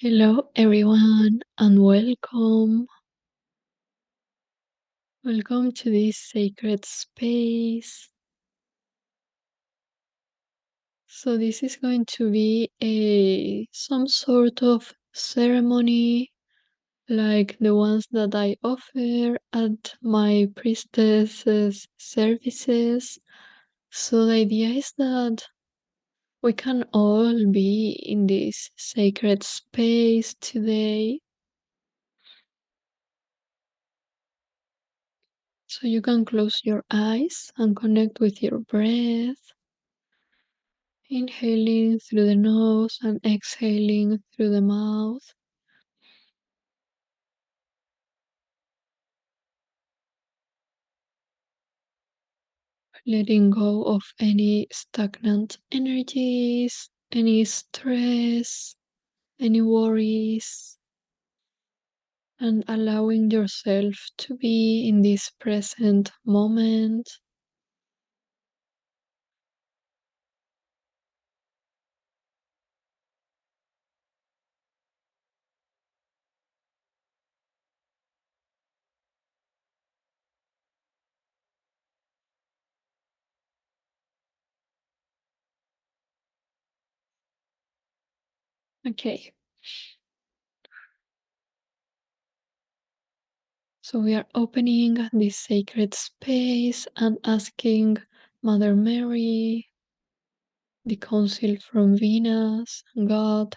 Hello everyone and welcome. Welcome to this sacred space. So this is going to be some sort of ceremony like the ones that I offer at my priestesses services. So the idea is that we can all be in this sacred space today. So you can close your eyes and connect with your breath, inhaling through the nose and exhaling through the mouth. Letting go of any stagnant energies, any stress, any worries, and allowing yourself to be in this present moment. Okay, so we are opening this sacred space and asking Mother Mary, the Council from Venus, God,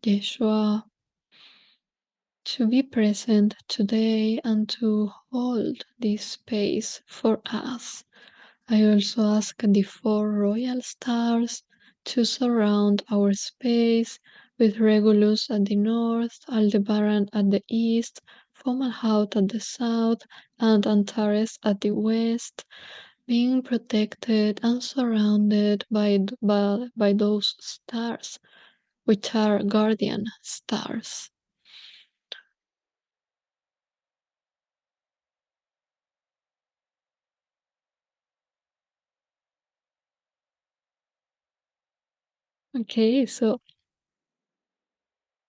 Yeshua, to be present today and to hold this space for us. I also ask the four royal stars to surround our space with Regulus at the north, Aldebaran at the east, Fomalhaut at the south, and Antares at the west, being protected and surrounded by those stars, which are guardian stars. Okay, so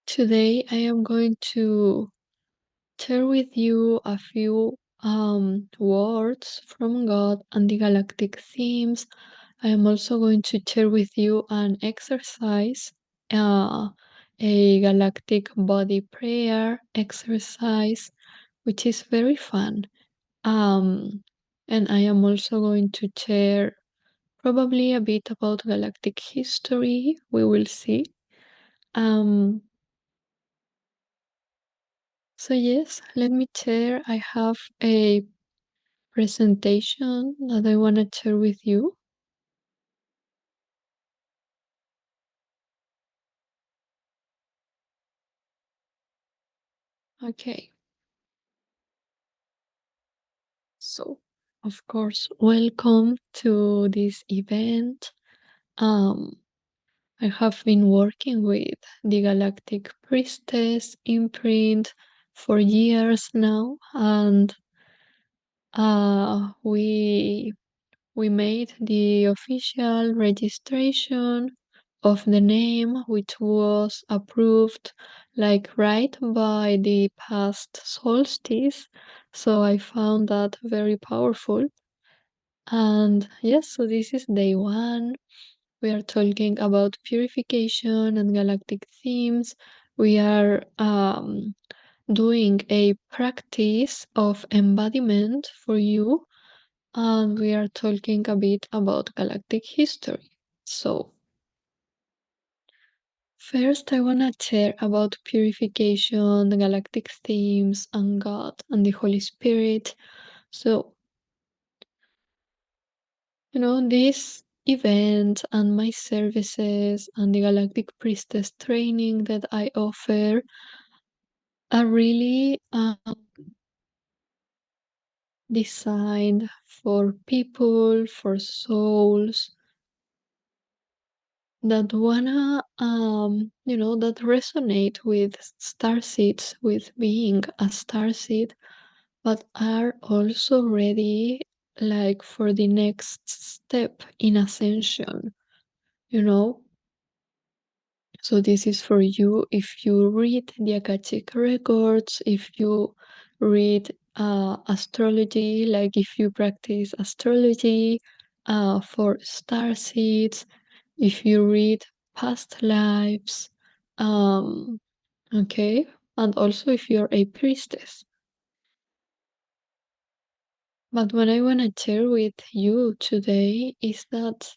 today I am going to share with you a few words from God and the galactic themes. I am also going to share with you an exercise, a galactic body prayer exercise, which is very fun. And I am also going to share probably a bit about galactic history. We will see. Um, so yes, let me share. I have a presentation that I want to share with you. Okay, so of course, welcome to this event. Um, I have been working with the Galactic Priestess imprint for years now, and we made the official registration of the name, which was approved like right by the past solstice. So I found that very powerful. And yes, so this is day one. We are talking about purification and galactic themes. We are doing a practice of embodiment for you, and we are talking a bit about galactic history. So, first, I want to share about purification, the galactic themes, and God and the Holy Spirit. So, this event and my services and the Galactic Priestess training that I offer are really designed for people, for souls that wanna, that resonate with starseeds, with being a starseed, but are also ready, like, for the next step in ascension, you know? So this is for you if you read the Akashic records, if you read astrology, like if you practice astrology for star seeds, if you read past lives, okay, and also if you're a priestess. But what I want to share with you today is that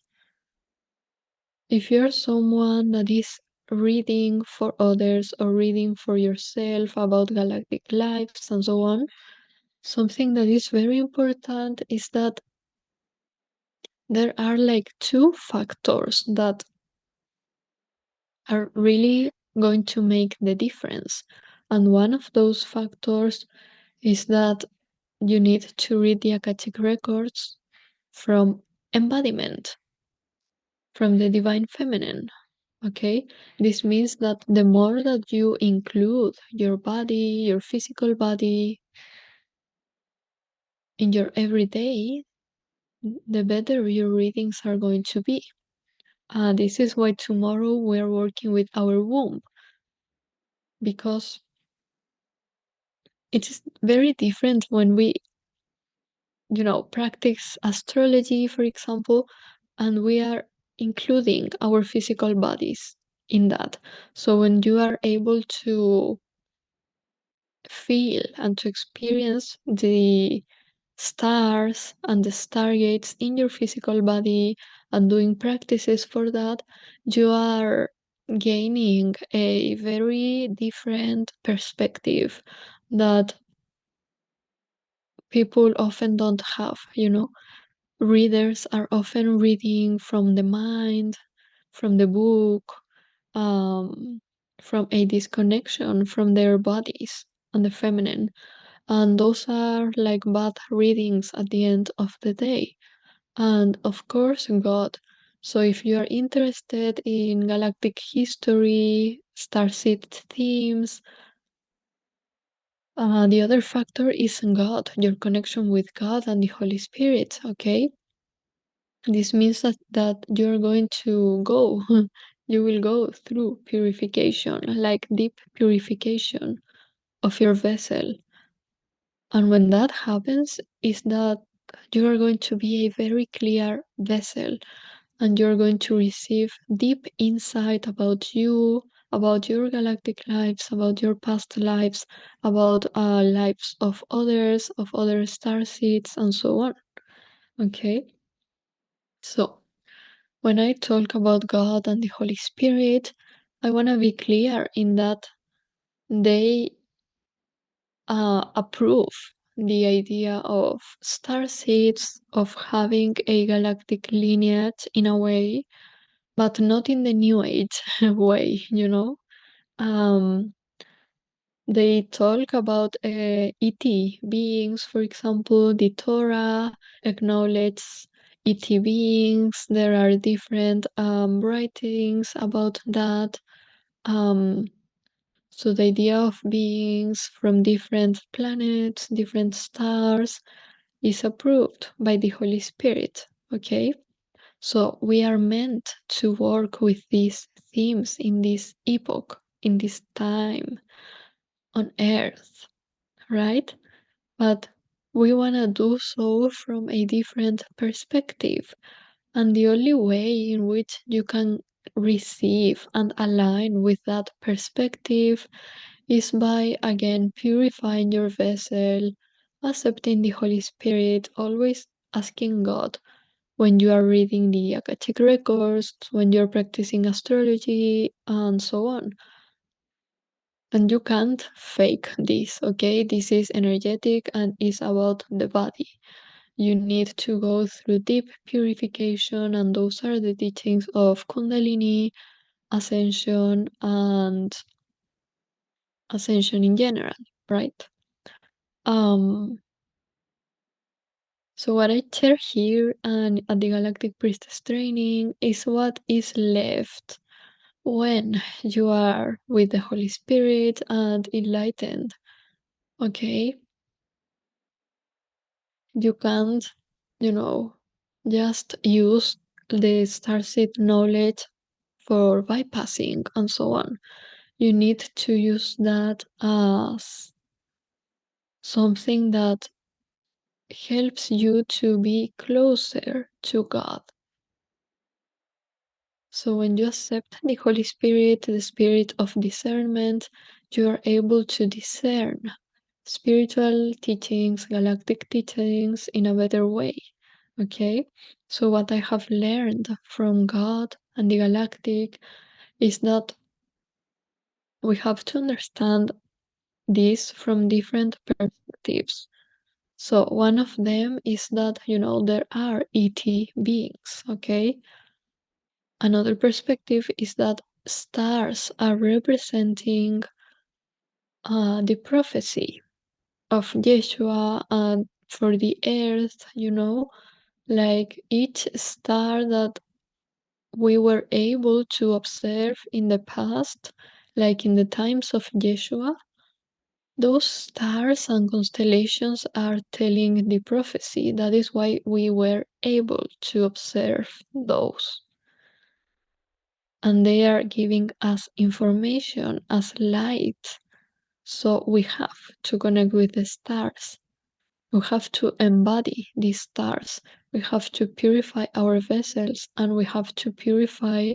if you're someone that is reading for others or reading for yourself about galactic lives and so on, something that is very important is that there are like two factors that are really going to make the difference. And one of those factors is that you need to read the Akashic records from embodiment, from the divine feminine. Okay, this means that the more that you include your body, your physical body in your everyday, the better your readings are going to be. This is why tomorrow we're working with our womb, because it is very different when we, practice astrology, for example, and we are including our physical bodies in that. So when you are able to feel and to experience the stars and the stargates in your physical body and doing practices for that, you are gaining a very different perspective that people often don't have. Readers are often reading from the mind, from the book, um, from a disconnection from their bodies and the feminine. And those are like bad readings at the end of the day. And of course, God. So if you are interested in galactic history, starseed themes, the other factor is God, your connection with God and the Holy Spirit, okay? This means that you're going to go, you will go through purification, like deep purification of your vessel. And when that happens, is that you are going to be a very clear vessel and you're going to receive deep insight about you, about your galactic lives, about your past lives, about lives of others, of other star seeds, and so on. Okay? So, when I talk about God and the Holy Spirit, I want to be clear in that they approve the idea of star seeds, of having a galactic lineage in a way, but not in the New Age way. Um, they talk about ET beings, for example, the Torah acknowledges ET beings. There are different writings about that. Um, so the idea of beings from different planets, different stars, is approved by the Holy Spirit. Okay? So we are meant to work with these themes in this epoch, in this time on Earth, right? But we want to do so from a different perspective. And the only way in which you can receive and align with that perspective is by, again, purifying your vessel, accepting the Holy Spirit, always asking God when you are reading the Akashic records, when you're practicing astrology, and so on. And you can't fake this, okay? This is energetic and is about the body. You need to go through deep purification, and those are the teachings of Kundalini, ascension, and ascension in general, right? Um, so what I share here and at the Galactic Priestess training is what is left when you are with the Holy Spirit and enlightened. Okay, you can't, you know, just use the starseed knowledge for bypassing and so on. You need to use that as something that helps you to be closer to God. So when you accept the Holy Spirit, the spirit of discernment, you are able to discern spiritual teachings, galactic teachings in a better way. Okay? So what I have learned from God and the galactic is that we have to understand this from different perspectives. So one of them is that, there are ET beings, okay? Another perspective is that stars are representing the prophecy of Yeshua and for the earth, like each star that we were able to observe in the past, like in the times of Yeshua, those stars and constellations are telling the prophecy. That is why we were able to observe those. And they are giving us information as light. So we have to connect with the stars. We have to embody these stars. We have to purify our vessels, and we have to purify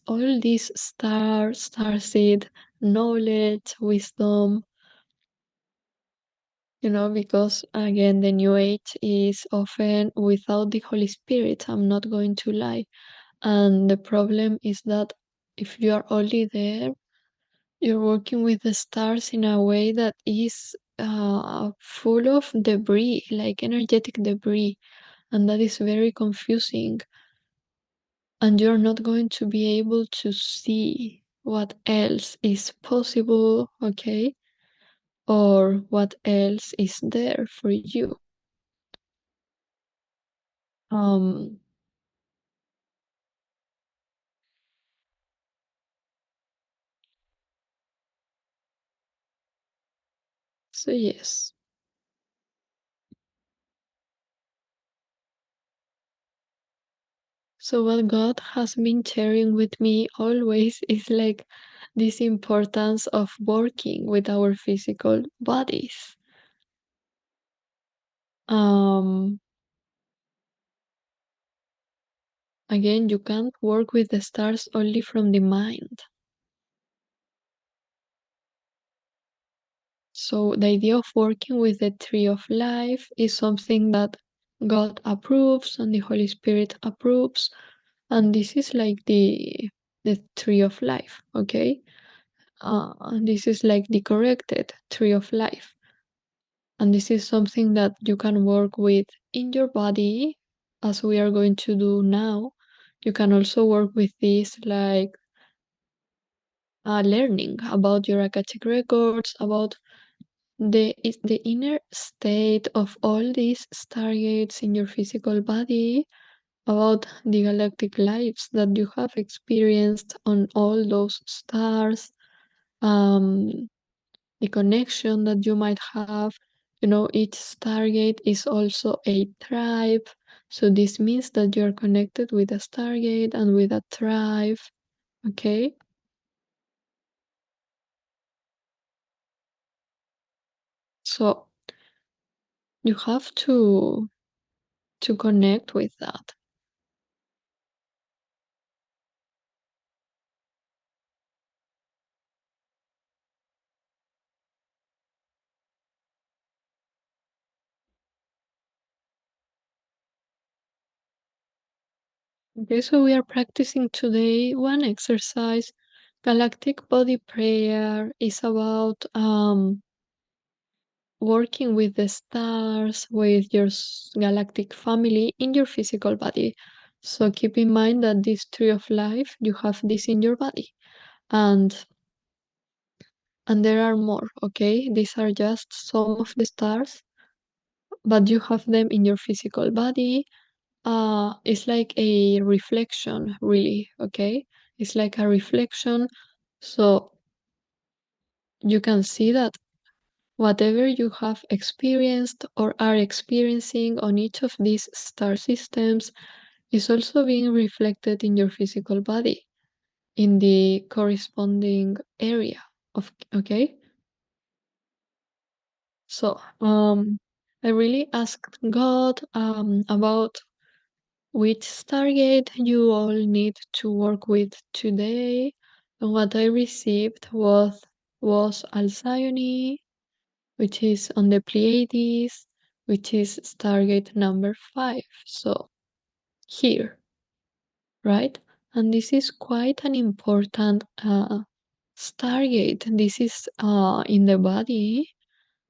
all these starseed knowledge, wisdom, because again, the New Age is often without the Holy Spirit. I'm not going to lie. And the problem is that if you are only there, you're working with the stars in a way that is full of debris, like energetic debris, and that is very confusing. And you're not going to be able to see what else is possible, okay? Or what else is there for you. Um, so yes. So what God has been sharing with me always is like this importance of working with our physical bodies. Um, Again, you can't work with the stars only from the mind. So the idea of working with the tree of life is something that God approves and the Holy Spirit approves, and this is like the tree of life, okay? This is like the corrected tree of life, and this is something that you can work with in your body, as we are going to do now. You can also work with this like learning about your Akashic records, about the inner state of all these stargates in your physical body, about the galactic lives that you have experienced on all those stars, um, the connection that you might have. Each stargate is also a tribe. So this means that you're connected with a stargate and with a tribe. Okay? So you have to connect with that. Okay, so we are practicing today one exercise. Galactic Body Prayer is about working with the stars, with your galactic family in your physical body. So keep in mind that this tree of life, you have this in your body. And there are more, okay? These are just some of the stars, but you have them in your physical body. It's like a reflection, really, okay? It's like a reflection. So you can see that whatever you have experienced or are experiencing on each of these star systems is also being reflected in your physical body. in the corresponding area of, okay? So I really asked God about which stargate you all need to work with today, and what I received was Alcyone, which is on the Pleiades, which is stargate number 5. So here, right? And this is quite an important stargate. This is in the body.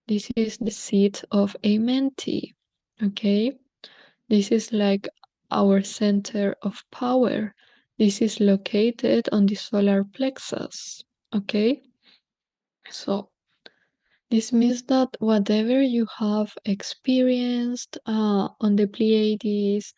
This is the seat of Amenti. Okay, this is like our center of power. This is located on the solar plexus. Okay, so this means that whatever you have experienced on the Pleiades,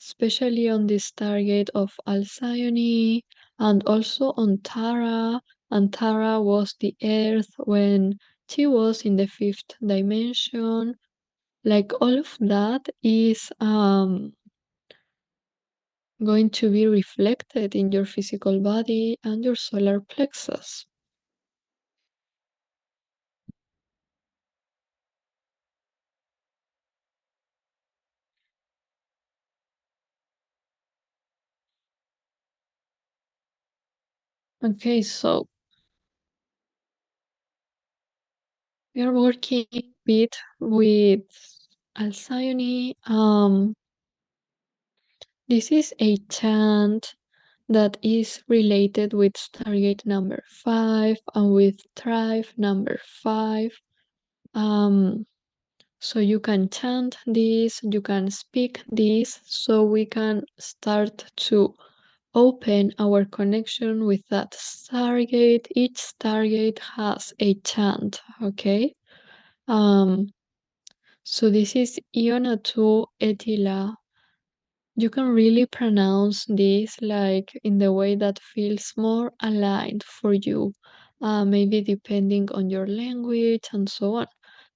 especially on the stargate of Alcyone, and also on Tara, and Tara was the Earth when she was in the 5th dimension. Like all of that is going to be reflected in your physical body and your solar plexus. Okay, so we are working a bit with Alcyone. This is a chant that is related with Stargate number 5 and with Thrive number 5. Um, so you can chant this, you can speak this, so we can start to open our connection with that Stargate. Each Stargate has a chant, okay? So this is Ionatu Etila. You can really pronounce this like in the way that feels more aligned for you, maybe depending on your language and so on.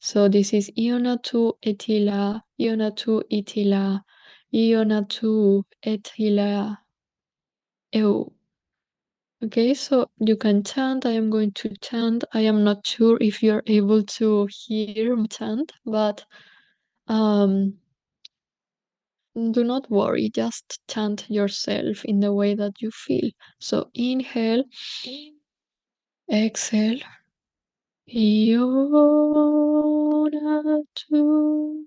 So this is Ionatu Etila, Ionatu Etila, Ionatu Etila Eu. Okay, so you can chant. I am going to chant. I am not sure if you're able to hear me chant, but um, do not worry, just chant yourself in the way that you feel. So inhale, exhale. Iona tu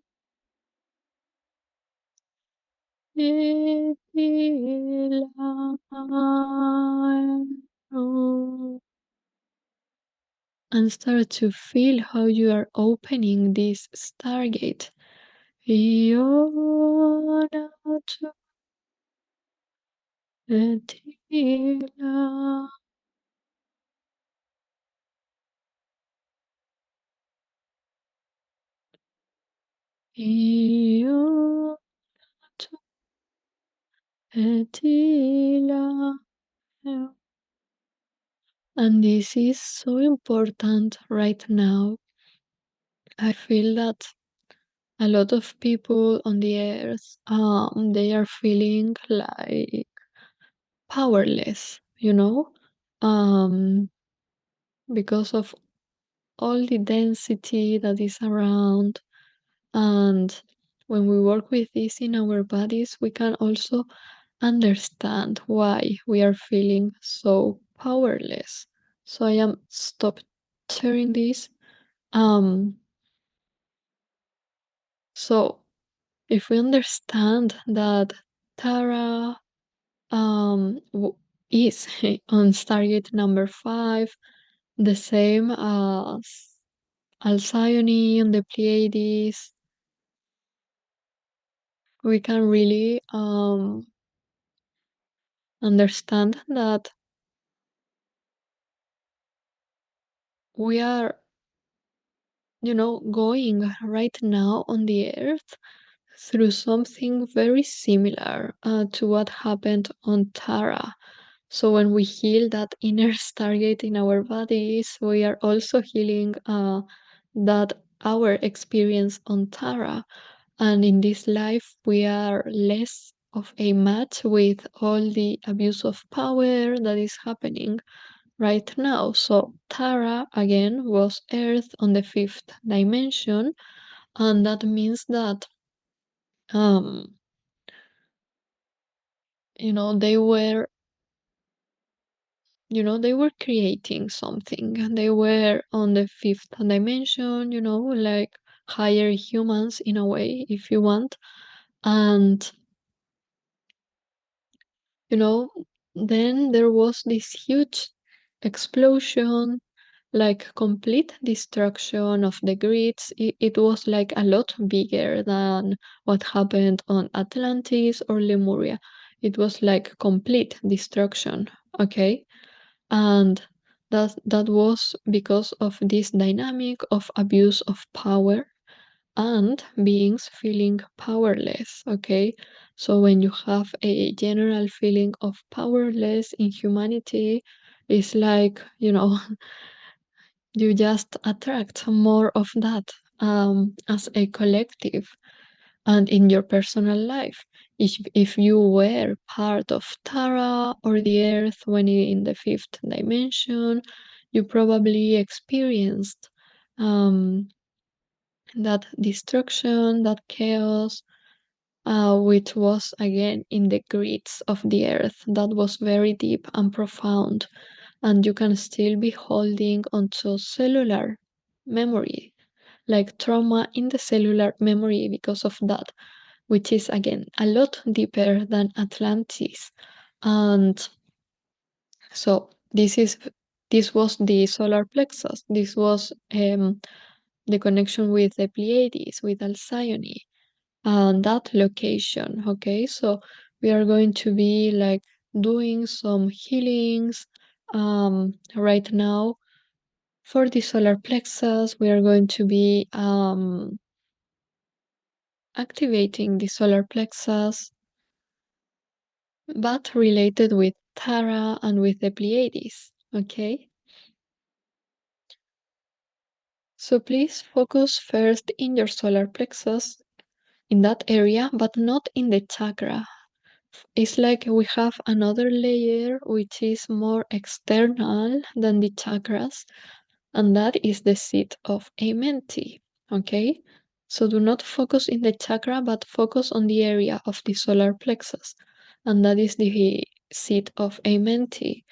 and start to feel how you are opening this stargate. Iona tu etila. Iona tu etila. And this is so important right now. I feel that a lot of people on the earth, they are feeling like powerless, um, because of all the density that is around. And when we work with this in our bodies, we can also understand why we are feeling so powerless. So I am stop sharing this. Um, so if we understand that Tara is on Stargate number 5, the same as Alcyone on the Pleiades, we can really understand that we are, going right now on the earth through something very similar to what happened on Tara. So when we heal that inner stargate in our bodies, we are also healing that our experience on Tara. And in this life, we are less of a match with all the abuse of power that is happening right now. So Tara again was Earth on the fifth dimension, and that means that um you know they were they were creating something, and they were on the fifth dimension, like higher humans in a way, if you want. And you know then there was this huge explosion, like complete destruction of the grids. It was like a lot bigger than what happened on Atlantis or Lemuria. It was like complete destruction, okay? And that was because of this dynamic of abuse of power and beings feeling powerless, okay? So when you have a general feeling of powerless in humanity, it's like, you just attract more of that as a collective and in your personal life. If you were part of Tara or the Earth when in the fifth dimension, you probably experienced um, that destruction, that chaos, which was again in the grids of the Earth. That was very deep and profound, and you can still be holding onto cellular memory, like trauma in the cellular memory because of that, which is again a lot deeper than Atlantis. And so this was the solar plexus. This was the connection with the Pleiades, with Alcyone, and that location. Okay, so we are going to be like doing some healings right now for the solar plexus. We are going to be activating the solar plexus, but related with Tara and with the Pleiades. Okay, so please focus first in your solar plexus, in that area, but not in the chakra. It's like we have another layer which is more external than the chakras, and that is the seat of Amenti. Okay, so do not focus in the chakra, but focus on the area of the solar plexus, and that is the seat of Amenti.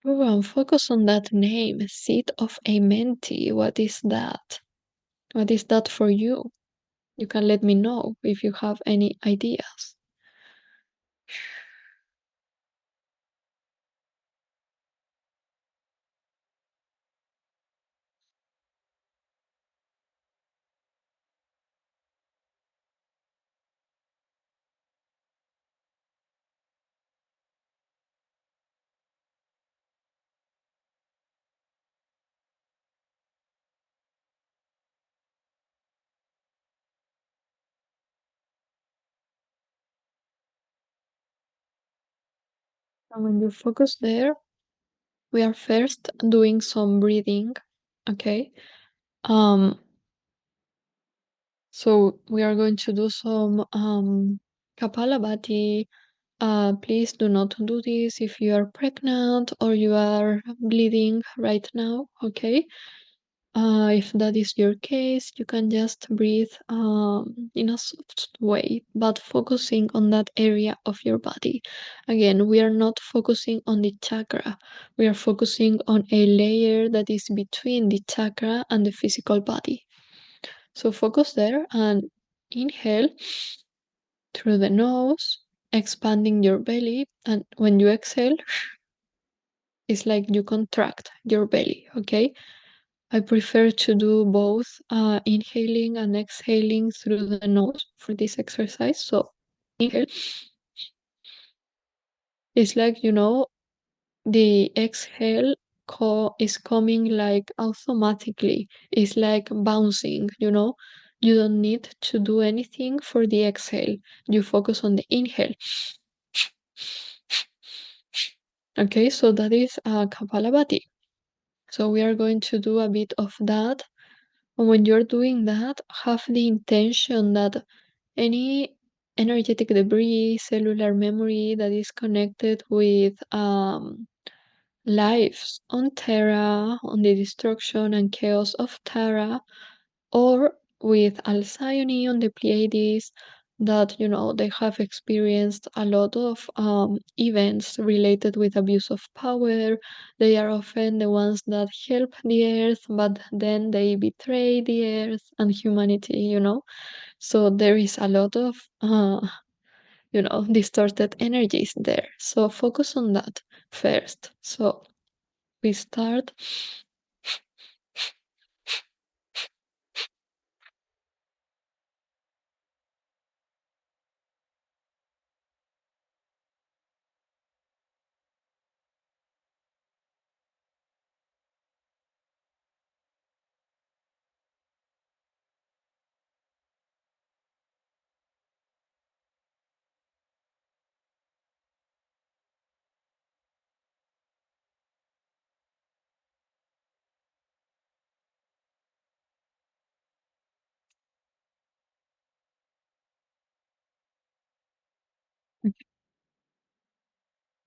Oh, and focus on that name, seat of Amenti. What is that? What is that for you? You can let me know if you have any ideas. And when you focus there, we are first doing some breathing, okay? Um, so we are going to do some Kapalabhati. Please do not do this if you are pregnant or you are bleeding right now, okay? If that is your case, you can just breathe in a soft way, but focusing on that area of your body. Again, we are not focusing on the chakra. We are focusing on a layer that is between the chakra and the physical body. So focus there and inhale through the nose, expanding your belly. And when you exhale, it's like you contract your belly, okay? I prefer to do both inhaling and exhaling through the nose for this exercise. So inhale, it's like, the exhale is coming like automatically. It's like bouncing, You don't need to do anything for the exhale. You focus on the inhale. Okay, so that is Kapalabhati. So we are going to do a bit of that. And when you're doing that, have the intention that any energetic debris, cellular memory that is connected with lives on Terra, on the destruction and chaos of Terra, or with Alcyone on the Pleiades, that they have experienced a lot of events related with abuse of power. They are often the ones that help the earth, but then they betray the earth and humanity. So there is a lot of distorted energies there. So focus on that first. So we start.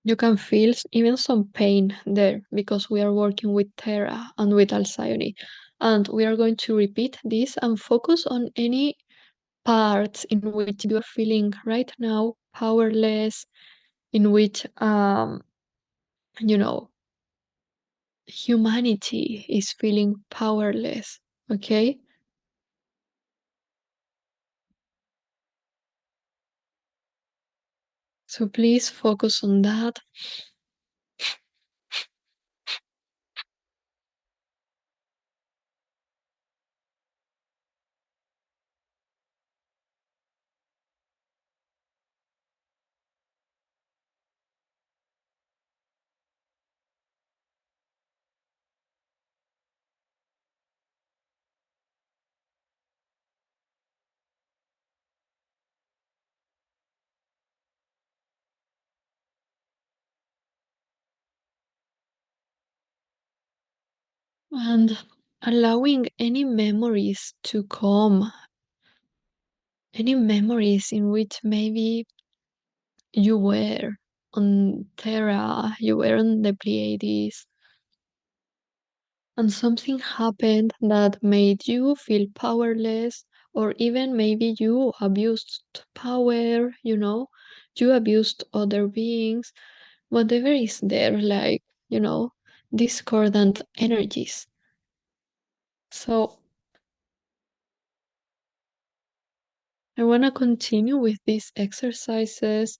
You can feel even some pain there because we are working with Terra and with Alcyone. And we are going to repeat this and focus on any parts in which you are feeling right now powerless, in which you know humanity is feeling powerless. Okay? So please focus on that. And allowing any memories to come, any memories in which maybe you were on Terra, you were on the Pleiades, and something happened that made you feel powerless, or even maybe you abused power, you abused other beings, whatever is there, like, discordant energies. So I want to continue with these exercises.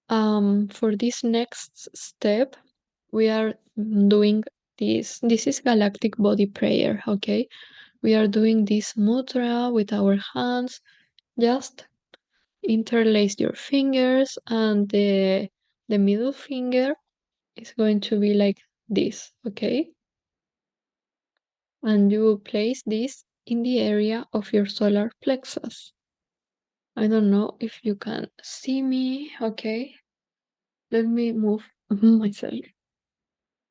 For this next step, we are doing this. This is Galactic Body Prayer, okay? We are doing this mudra with our hands. Just interlace your fingers, and the middle finger is going to be like this, okay? And you place this in the area of your solar plexus. I don't know if you can see me, okay? Let me move myself.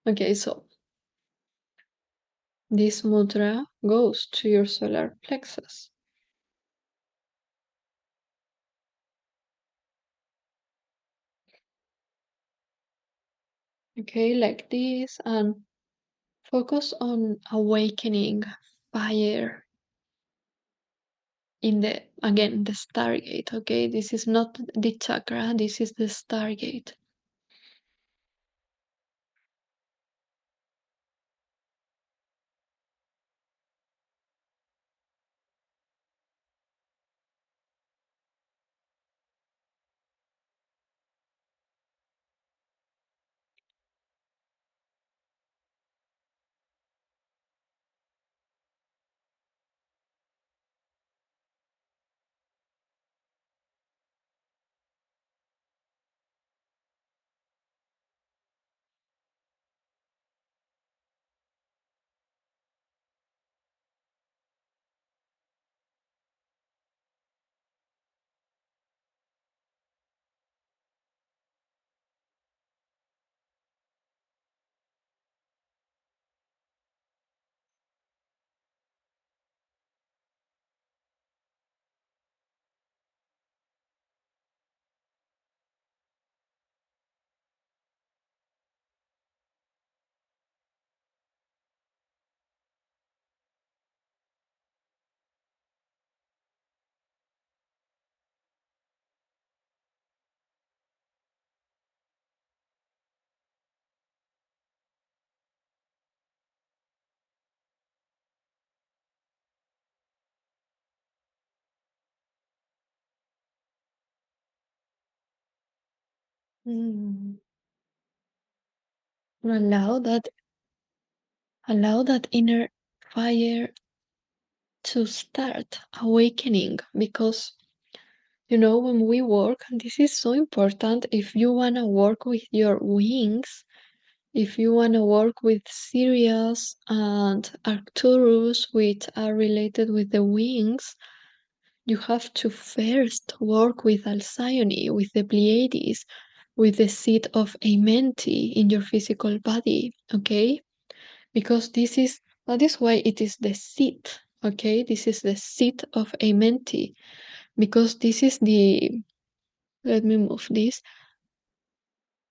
Okay, so this mudra goes to your solar plexus. Okay, like this, and focus on awakening fire in the stargate, okay? This is not the chakra, this is the stargate. Mm. Allow that allow that inner fire to start awakening, because when we work, this is so important. If you want to work with your wings, if you want to work with Sirius and Arcturus, which are related with the wings, you have to first work with Alcyone, with the Pleiades, with the seat of Amenti in your physical body, okay? Because that is why it is the seat, okay? This is the seat of Amenti, because this is let me move this.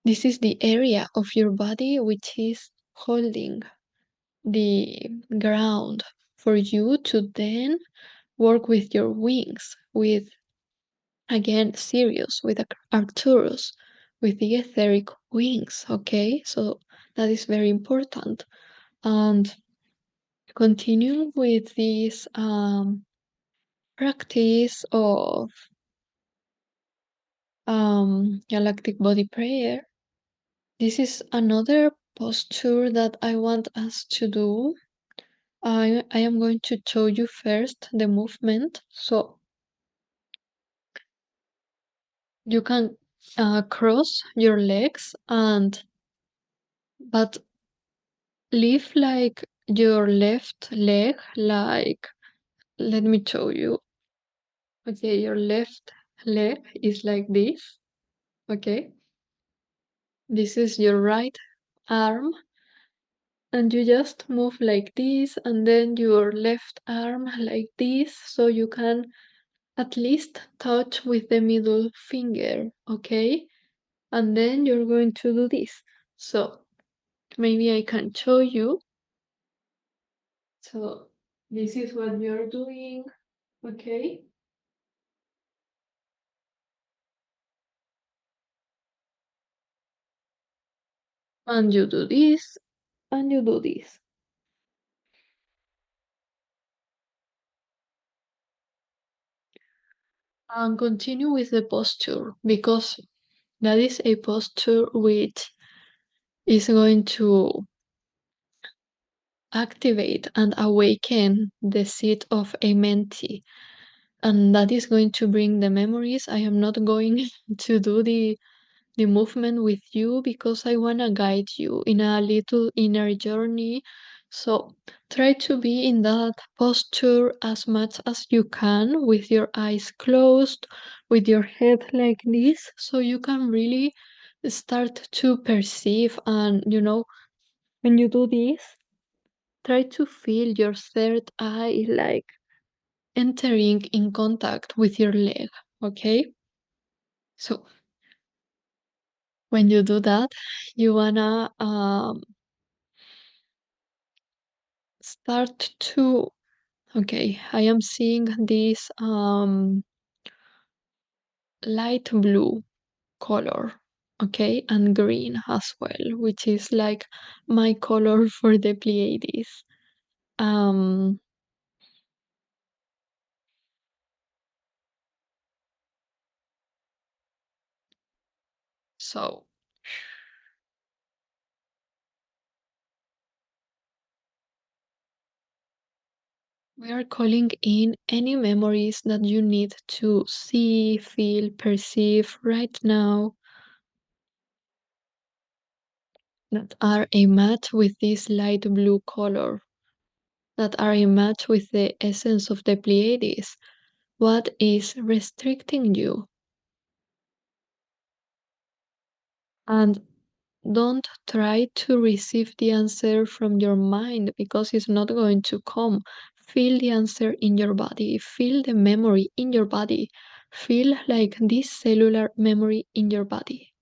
This is the area of your body which is holding the ground for you to then work with your wings, with again Sirius, with Arcturus, with the etheric wings, okay? So that is very important. And continue with this practice of Galactic Body Prayer. This is another posture that I want us to do. I am going to show you first the movement. So you can cross your legs, but leave like your left leg, like, let me show you. Okay, your left leg is like this. Okay, this is your right arm, and you just move like this, and then your left arm like this, so you can at least touch with the middle finger, okay? And then you're going to do this. So maybe I can show you. So this is what you're doing, okay? And you do this, and you do this. And continue with the posture, because that is a posture which is going to activate and awaken the seat of Amenti. And that is going to bring the memories. I am not going to do the movement with you because I want to guide you in a little inner journey. So try to be in that posture as much as you can, with your eyes closed, with your head like this, so you can really start to perceive. And when you do this, try to feel your third eye like entering in contact with your leg, okay? So when you do that, you wanna start to, okay, I am seeing this light blue color, okay, and green as well, which is like my color for the Pleiades. Um, so we are calling in any memories that you need to see, feel, perceive right now, that are a match with this light blue color, that are a match with the essence of the Pleiades. What is restricting you? And don't try to receive the answer from your mind, because it's not going to come. Feel the answer in your body, feel the memory in your body, feel like this cellular memory in your body.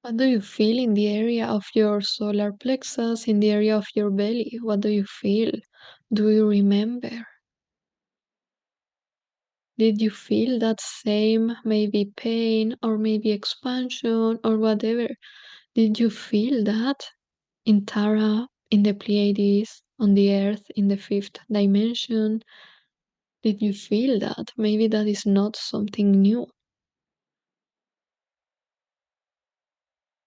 What do you feel in the area of your solar plexus, in the area of your belly? What do you feel? Do you remember? Did you feel that same maybe pain or maybe expansion or whatever? Did you feel that in Tara, in the Pleiades, on the Earth, in the fifth dimension? Did you feel that? Maybe that is not something new.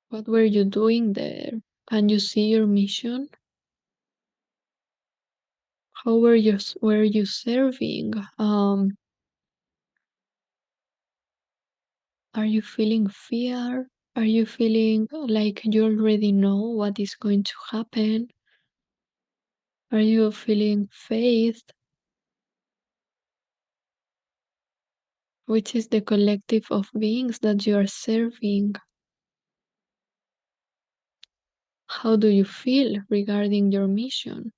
What were you doing there? Can you see your mission? How were you serving? Are you feeling fear? Are you feeling like you already know what is going to happen? Are you feeling faith, which is the collective of beings that you are serving? How do you feel regarding your mission?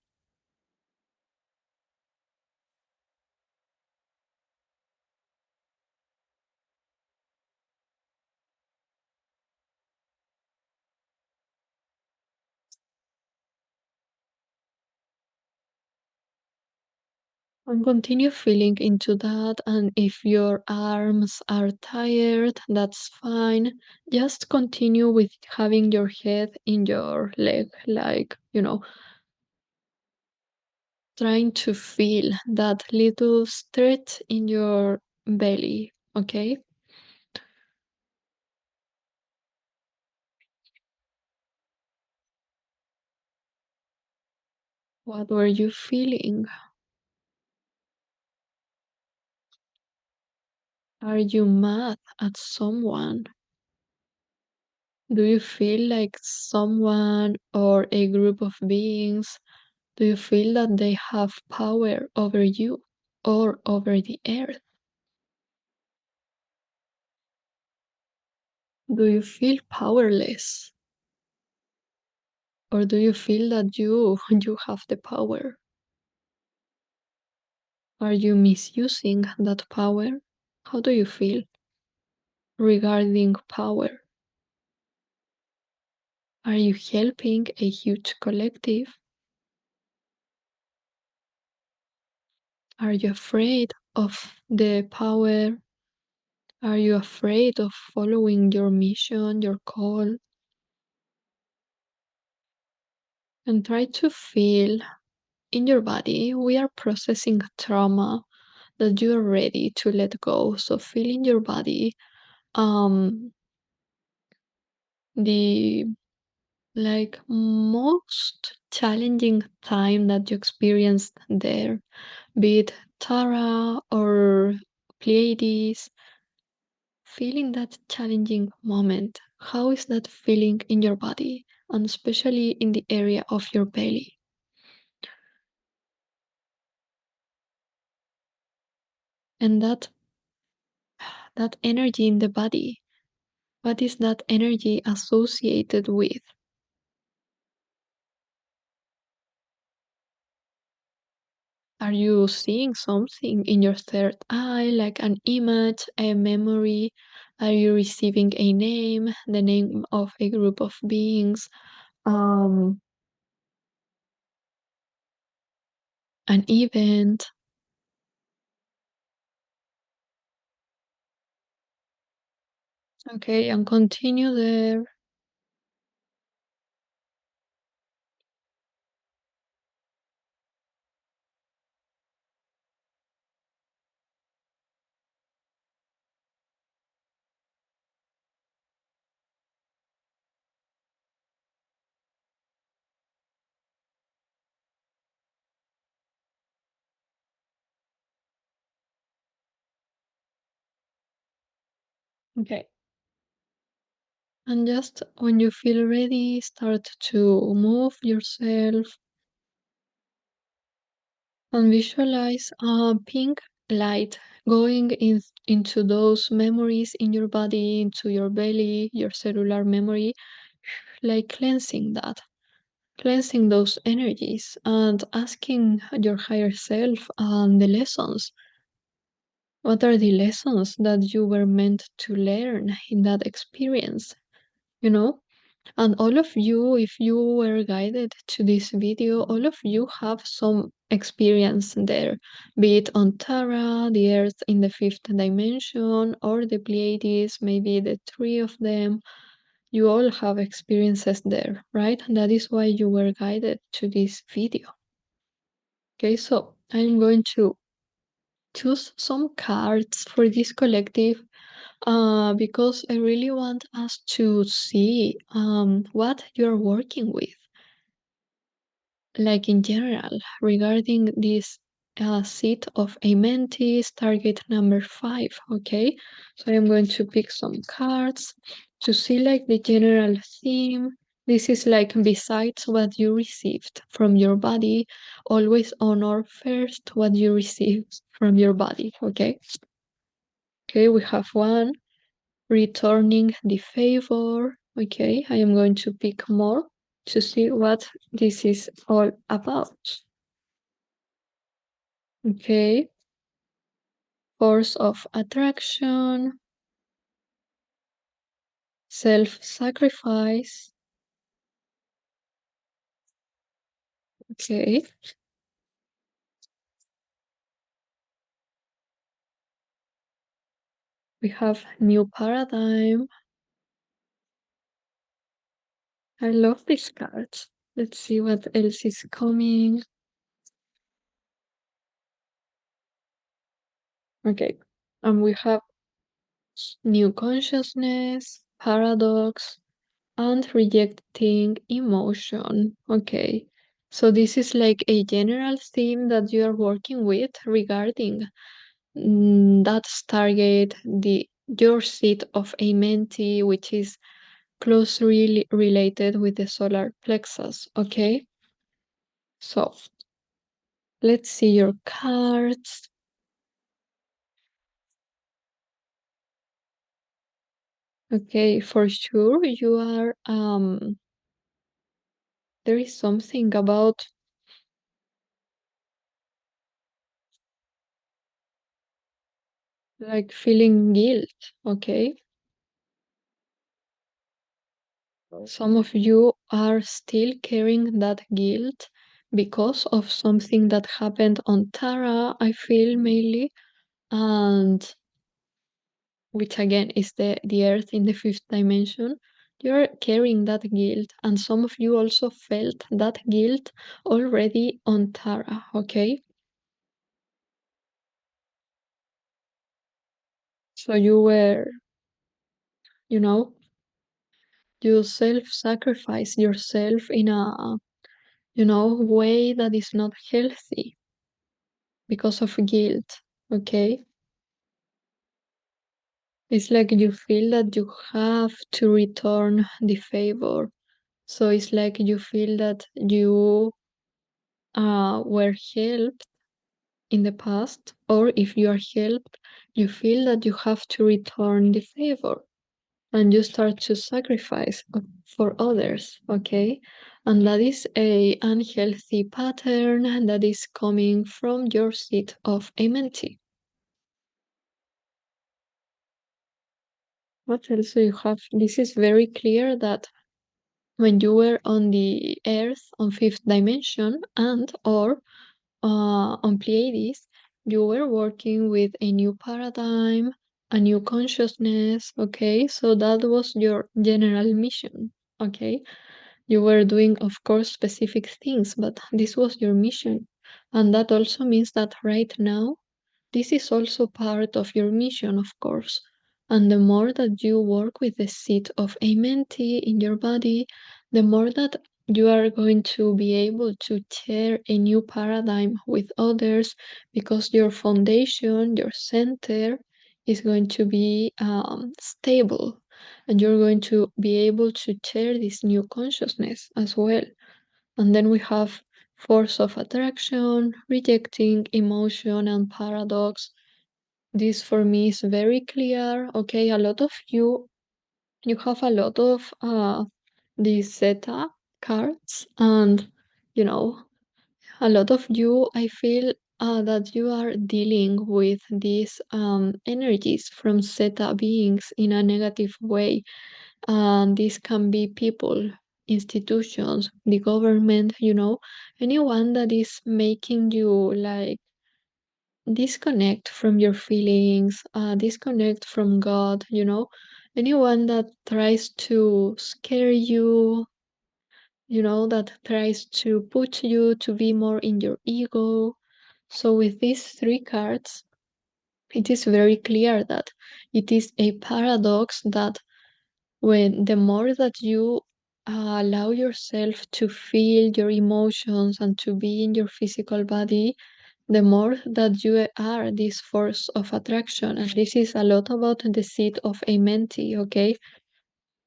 And continue feeling into that. And if your arms are tired, that's fine. Just continue with having your head in your leg, like, trying to feel that little stretch in your belly, okay? What were you feeling? Are you mad at someone? Do you feel like someone or a group of beings? Do you feel that they have power over you or over the earth? Do you feel powerless? Or do you feel that you have the power? Are you misusing that power? How do you feel regarding power? Are you helping a huge collective? Are you afraid of the power? Are you afraid of following your mission, your call? And try to feel in your body. We are processing trauma that you are ready to let go. So feel in your body um the like most challenging time that you experienced there, be it Tara or Pleiades, feeling that challenging moment. How is that feeling in your body, and especially in the area of your belly? And that energy in the body, what is that energy associated with? Are you seeing something in your third eye, like an image, a memory? Are you receiving a name, the name of a group of beings, um, an event? Okay, and continue there. Okay. And just when you feel ready, start to move yourself and visualize a pink light going into those memories in your body, into your belly, your cellular memory, like cleansing those energies and asking your higher self the lessons. What are the lessons that you were meant to learn in that experience? you know. And all of you, if you were guided to this video, all of you have some experience there, be it on Tara, the Earth in the fifth dimension, or the Pleiades, maybe the three of them. You all have experiences there, right? And that is why you were guided to this video. Okay, so I'm going to choose some cards for this collective because I really want us to see what you're working with, like in general, regarding this seat of Amentis, target number 5, okay? So I'm going to pick some cards to see like the general theme. This is like besides what you received from your body, always honor first what you received from your body, okay? Okay, we have one, returning the favor. Okay, I am going to pick more to see what this is all about. Okay, force of attraction, self-sacrifice. Okay, we have new paradigm. I love these cards. Let's see what else is coming. Okay, and we have new consciousness, paradox, and rejecting emotion. Okay, so this is like a general theme that you are working with regarding that stargate, your seat of Amenti, which is closely related with the solar plexus. Okay, so let's see your cards. Okay, for sure you are there is something about like feeling guilt, okay? Some of you are still carrying that guilt because of something that happened on Tara, I feel mainly, and which again is the earth in the fifth dimension. You're carrying that guilt, and some of you also felt that guilt already on Tara, okay? So you were, you know, you self-sacrifice yourself in a, way that is not healthy because of guilt, okay? It's like you feel that you have to return the favor. So it's like you feel that you were helped in the past, or if you are helped, you feel that you have to return the favor and you start to sacrifice for others, okay? And that is a unhealthy pattern that is coming from your seat of Amenti. What else do you have? This is very clear that when you were on the Earth on fifth dimension and or on Pleiades, you were working with a new paradigm, a new consciousness, okay? So that was your general mission, okay? You were doing, of course, specific things, but this was your mission. And that also means that right now, this is also part of your mission, of course. And the more that you work with the seat of Amenti in your body, the more that you are going to be able to share a new paradigm with others because your foundation, your center, is going to be stable and you're going to be able to share this new consciousness as well. And then we have force of attraction, rejecting emotion, and paradox. This for me is very clear. Okay, a lot of you have a lot of these Zeta cards, and you know, a lot of you, I feel that you are dealing with these energies from Zeta beings in a negative way. And this can be people, institutions, the government, anyone that is making you like disconnect from your feelings, disconnect from God, anyone that tries to scare you, that tries to put you to be more in your ego. So, with these three cards, it is very clear that it is a paradox that when the more that you allow yourself to feel your emotions and to be in your physical body, the more that you are this force of attraction. And this is a lot about the seed of a mentee, okay?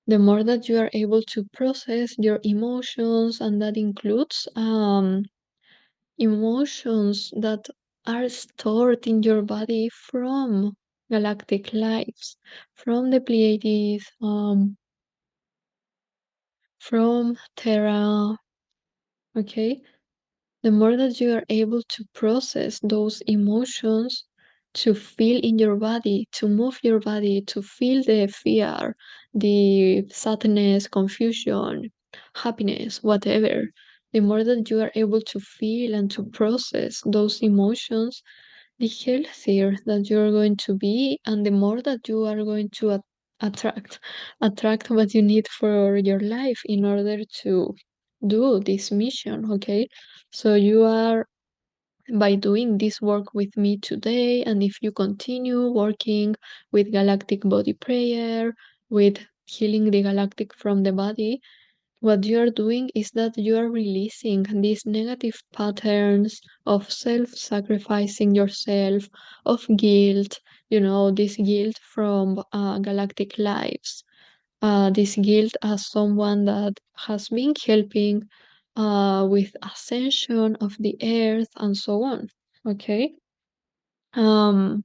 The more that you are able to process your emotions, and that includes emotions that are stored in your body from galactic lives, from the Pleiades, from Terra, okay? The more that you are able to process those emotions, to feel in your body, to move your body, to feel the fear, the sadness, confusion, happiness, whatever, the more that you are able to feel and to process those emotions, the healthier that you're going to be, and the more that you are going to attract attract what you need for your life in order to do this mission, okay? So you are, by doing this work with me today, and if you continue working with Galactic Body Prayer, with healing the galactic from the body, what you are doing is that you are releasing these negative patterns of self-sacrificing yourself, of guilt, this guilt from galactic lives, this guilt as someone that has been helping with ascension of the earth and so on. Okay. Um.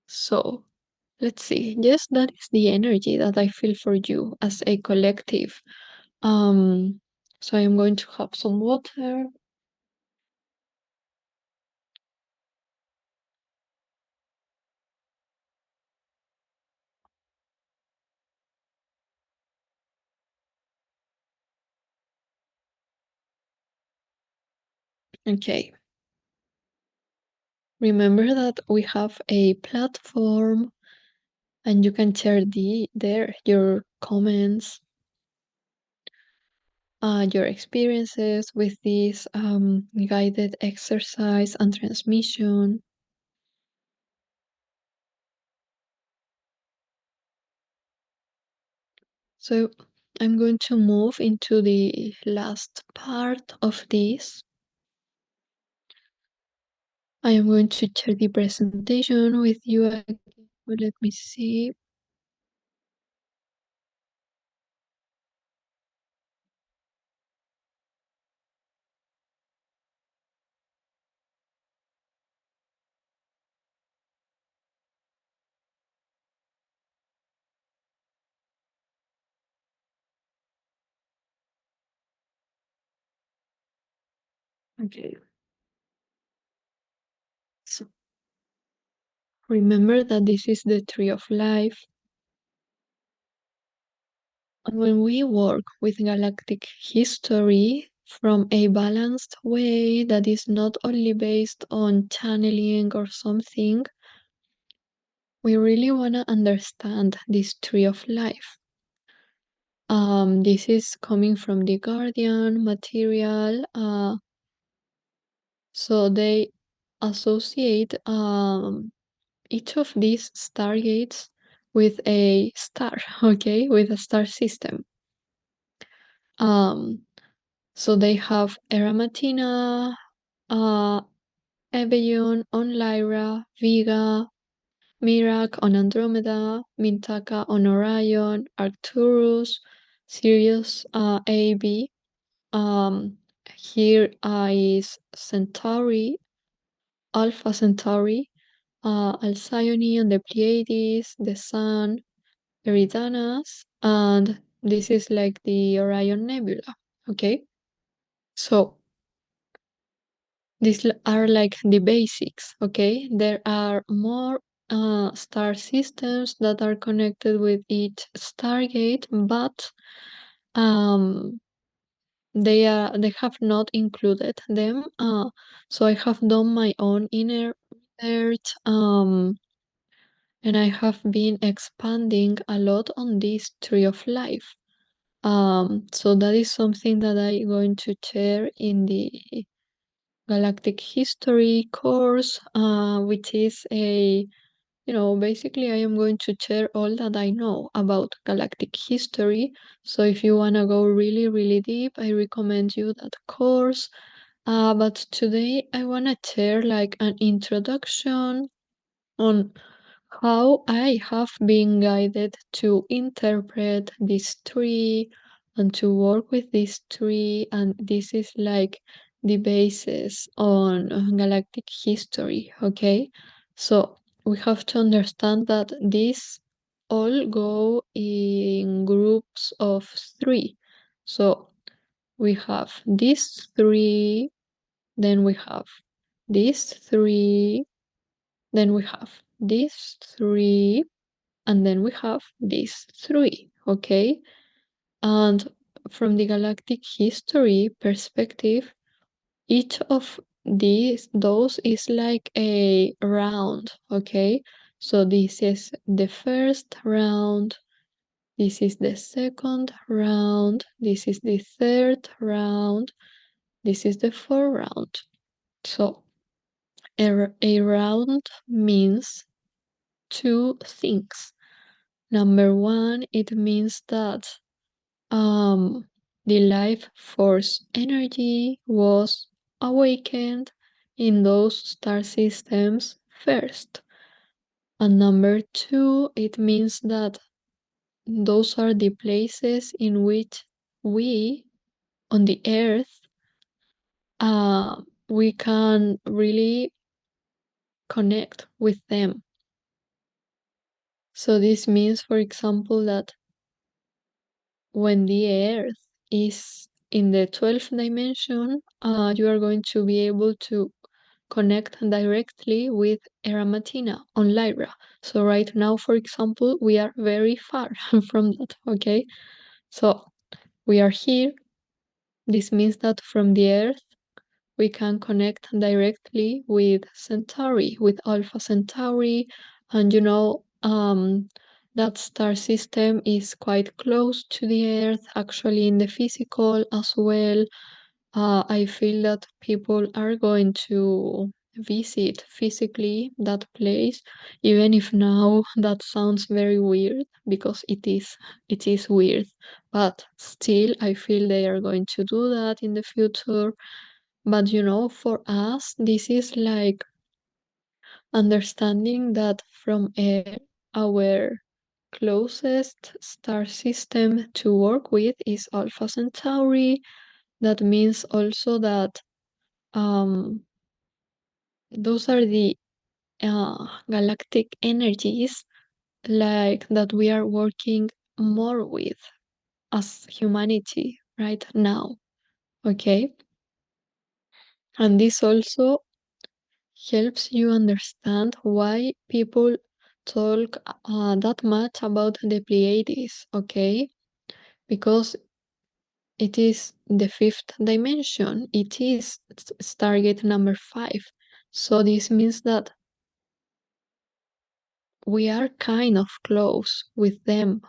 So let's see. Yes, that is the energy that I feel for you as a collective. Um. So I am going to have some water. Okay. Remember that we have a platform, and you can share there your comments, your experiences with this guided exercise and transmission. So I'm going to move into the last part of this. I am going to share the presentation with you again. Let me see. Okay. So remember that this is the tree of life. And when we work with galactic history from a balanced way that is not only based on channeling or something, we really want to understand this tree of life. This is coming from the Guardian material. So they associate each of these stargates with a star, okay, with a star system. Um, so they have Eramatina, uh, Ebeyon on Lyra, Vega, Mirak on Andromeda, Mintaka on Orion, Arcturus, Sirius AB. Here is Centauri, Alpha Centauri, Alcyone on the Pleiades, the Sun, Eridanus, and this is like the Orion Nebula. Okay, so these are like the basics, okay? There are more star systems that are connected with each stargate, but um, they have not included them. So I have done my own inner research, and I have been expanding a lot on this tree of life. So that is something that I'm going to share in the Galactic History course, which is basically I am going to share all that I know about galactic history. So if you want to go really, really deep, I recommend you that course. But today I want to share like an introduction on how I have been guided to interpret this tree and to work with this tree. And this is like the basis on galactic history, okay? So we have to understand that these all go in groups of three. So we have these three, then we have these three, then we have these three, and then we have these three, okay? And from the galactic history perspective, each of those is like a round, okay? So this is the first round, this is the second round, this is the third round, this is the fourth round. So a round means two things. Number one, it means that the life force energy was awakened in those star systems first. And number two, it means that those are the places in which we on the earth we can really connect with them. So this means, for example, that when the earth is in the 12th dimension, you are going to be able to connect directly with Eramatina on Lyra. So right now, for example, we are very far from that, okay? So we are here. This means that from the earth, we can connect directly with Centauri, with Alpha Centauri, and that star system is quite close to the Earth, actually in the physical as well. I feel that people are going to visit physically that place, even if now that sounds very weird because it is weird, but still I feel they are going to do that in the future. But for us, this is like understanding that from our closest star system to work with is Alpha Centauri. That means also that um, those are the galactic energies like that we are working more with as humanity right now. Okay, and this also helps you understand why people talk that much about the Pleiades, okay? Because it is the fifth dimension, it is Stargate number 5. So this means that we are kind of close with them,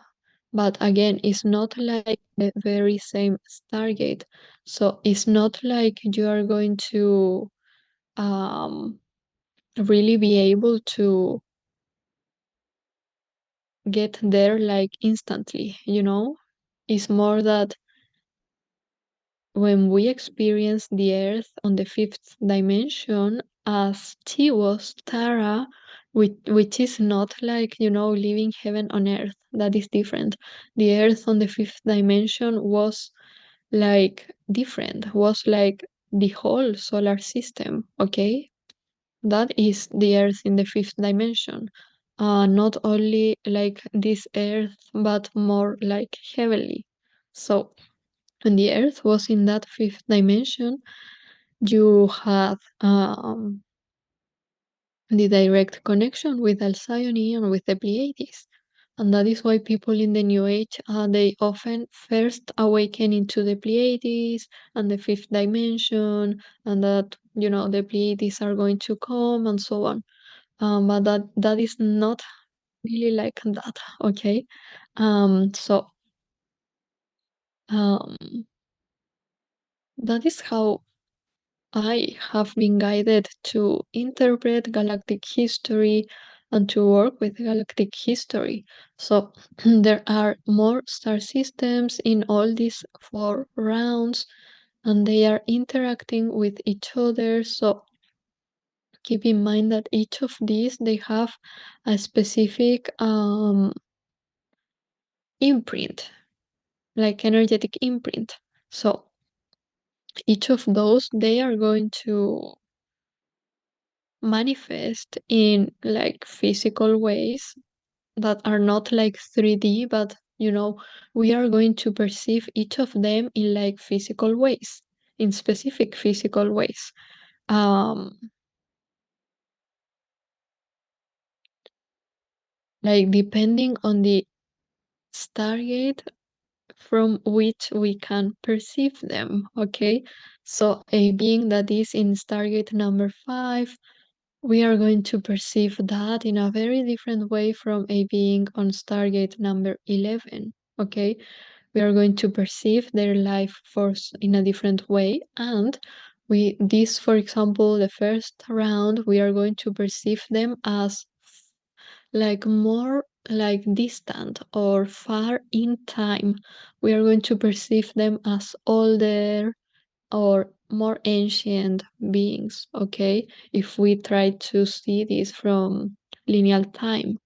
but again, it's not like the very same Stargate. So it's not like you are going to um, really be able to get there like instantly. It's more that when we experience the earth on the fifth dimension as she was Tara, which is not like living heaven on earth. That is different. The earth on the fifth dimension was like different, was like the whole solar system, okay? That is the earth in the fifth dimension. Not only like this earth, but more like heavenly. So when the earth was in that fifth dimension, you have the direct connection with Alcyone and with the Pleiades. And that is why people in the New Age, they often first awaken into the Pleiades and the fifth dimension, and that, the Pleiades are going to come and so on. But that is not really like that, okay? So um, that is how I have been guided to interpret galactic history and to work with galactic history. So there are more star systems in all these four rounds, and they are interacting with each other. So keep in mind that each of these, they have a specific imprint, like energetic imprint. So each of those, they are going to manifest in like physical ways that are not like 3D, but we are going to perceive each of them in like physical ways, in specific physical ways. Um, like depending on the stargate from which we can perceive them, okay? So a being that is in stargate number 5, we are going to perceive that in a very different way from a being on stargate number 11, okay? We are going to perceive their life force in a different way, and this, for example, the first round, we are going to perceive them as like more like distant or far in time. We are going to perceive them as older or more ancient beings, okay? If we try to see this from linear time.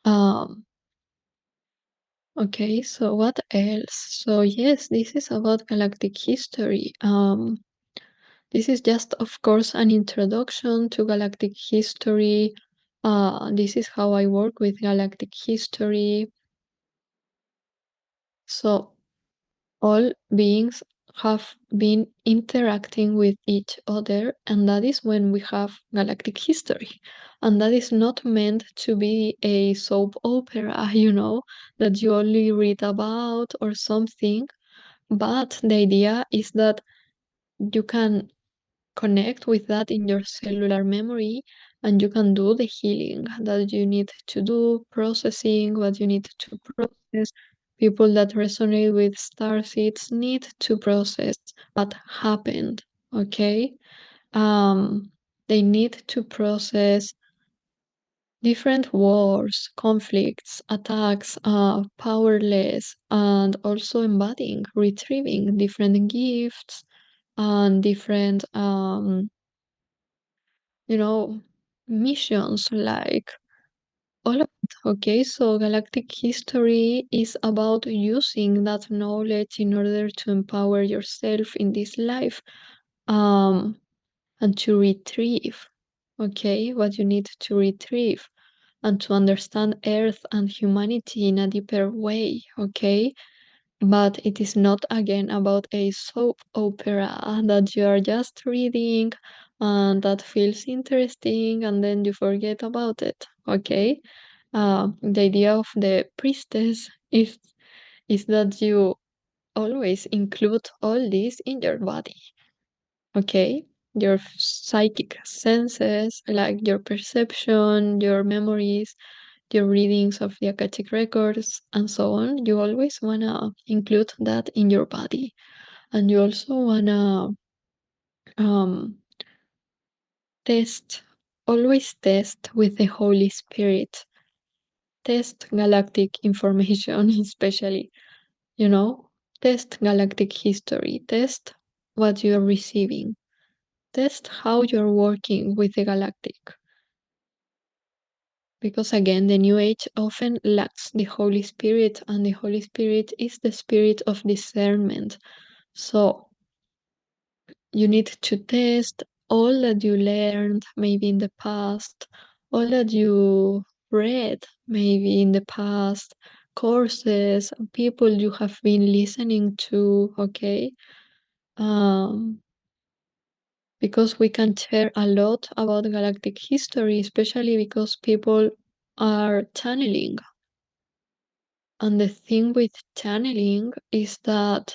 Um, okay, so what else? So yes, this is about galactic history. This is just, of course, an introduction to galactic history. This is how I work with galactic history. So all beings have been interacting with each other, and that is when we have galactic history. And that is not meant to be a soap opera, that you only read about or something, but the idea is that you can connect with that in your cellular memory, and you can do the healing that you need to do, processing what you need to process. People that resonate with star seeds need to process what happened, okay? They need to process different wars, conflicts, attacks, powerless, and also embodying, retrieving different gifts and different missions, like all of it. Okay, so galactic history is about using that knowledge in order to empower yourself in this life, um, and to retrieve, okay, what you need to retrieve, and to understand Earth and humanity in a deeper way, okay? But it is not again about a soap opera that you are just reading and that feels interesting and then you forget about it, okay? The idea of the priestess is that you always include all this in your body, okay? Your psychic senses, like your perception, your memories, your readings of the Akashic records, and so on. You always wanna include that in your body, and you also wanna um, always test with the Holy Spirit. Test galactic information, especially, you know, test galactic history, test what you're receiving, test how you're working with the galactic. Because again, the New Age often lacks the Holy Spirit, and the Holy Spirit is the spirit of discernment. So you need to test all that you learned maybe in the past, all that you read maybe in the past, courses, people you have been listening to, okay? Um, because we can share a lot about galactic history, especially because people are channeling. And the thing with channeling is that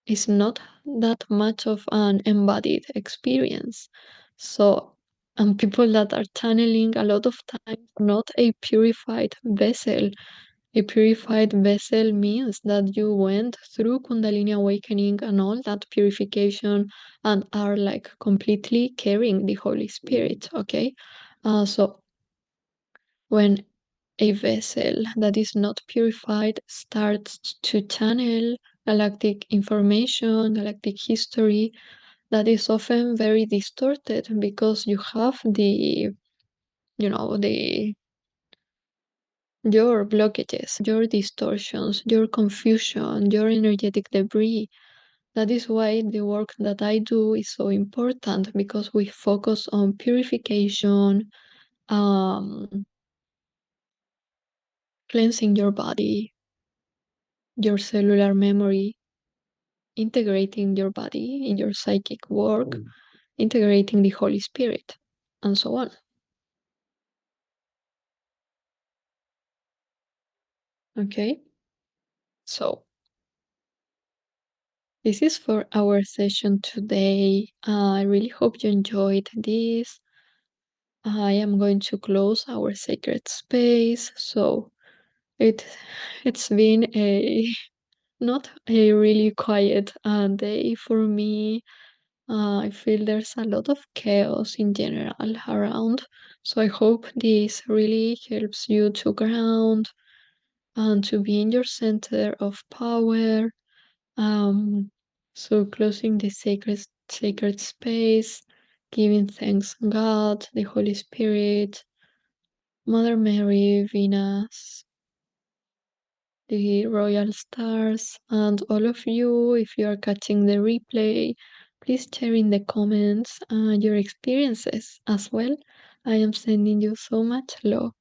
it's not that much of an embodied experience. So, and people that are channeling a lot of times not a purified vessel. A purified vessel means that you went through Kundalini awakening and all that purification and are like completely carrying the Holy Spirit, okay? So when a vessel that is not purified starts to channel galactic information, galactic history, that is often very distorted because you have the your blockages, your distortions, your confusion, your energetic debris. That is why the work that I do is so important because we focus on purification, um, cleansing your body, your cellular memory, integrating your body in your psychic work, integrating the Holy Spirit, and so on. Okay, so this is for our session today. I really hope you enjoyed this. I am going to close our sacred space. So it it's been a not a really quiet day for me. I feel there's a lot of chaos in general around. So I hope this really helps you to ground and to be in your center of power. Um, so closing the sacred space, giving thanks God, the Holy Spirit, Mother Mary, Venus, the royal stars, and all of you, if you are catching the replay, please share in the comments your experiences as well. I am sending you so much love.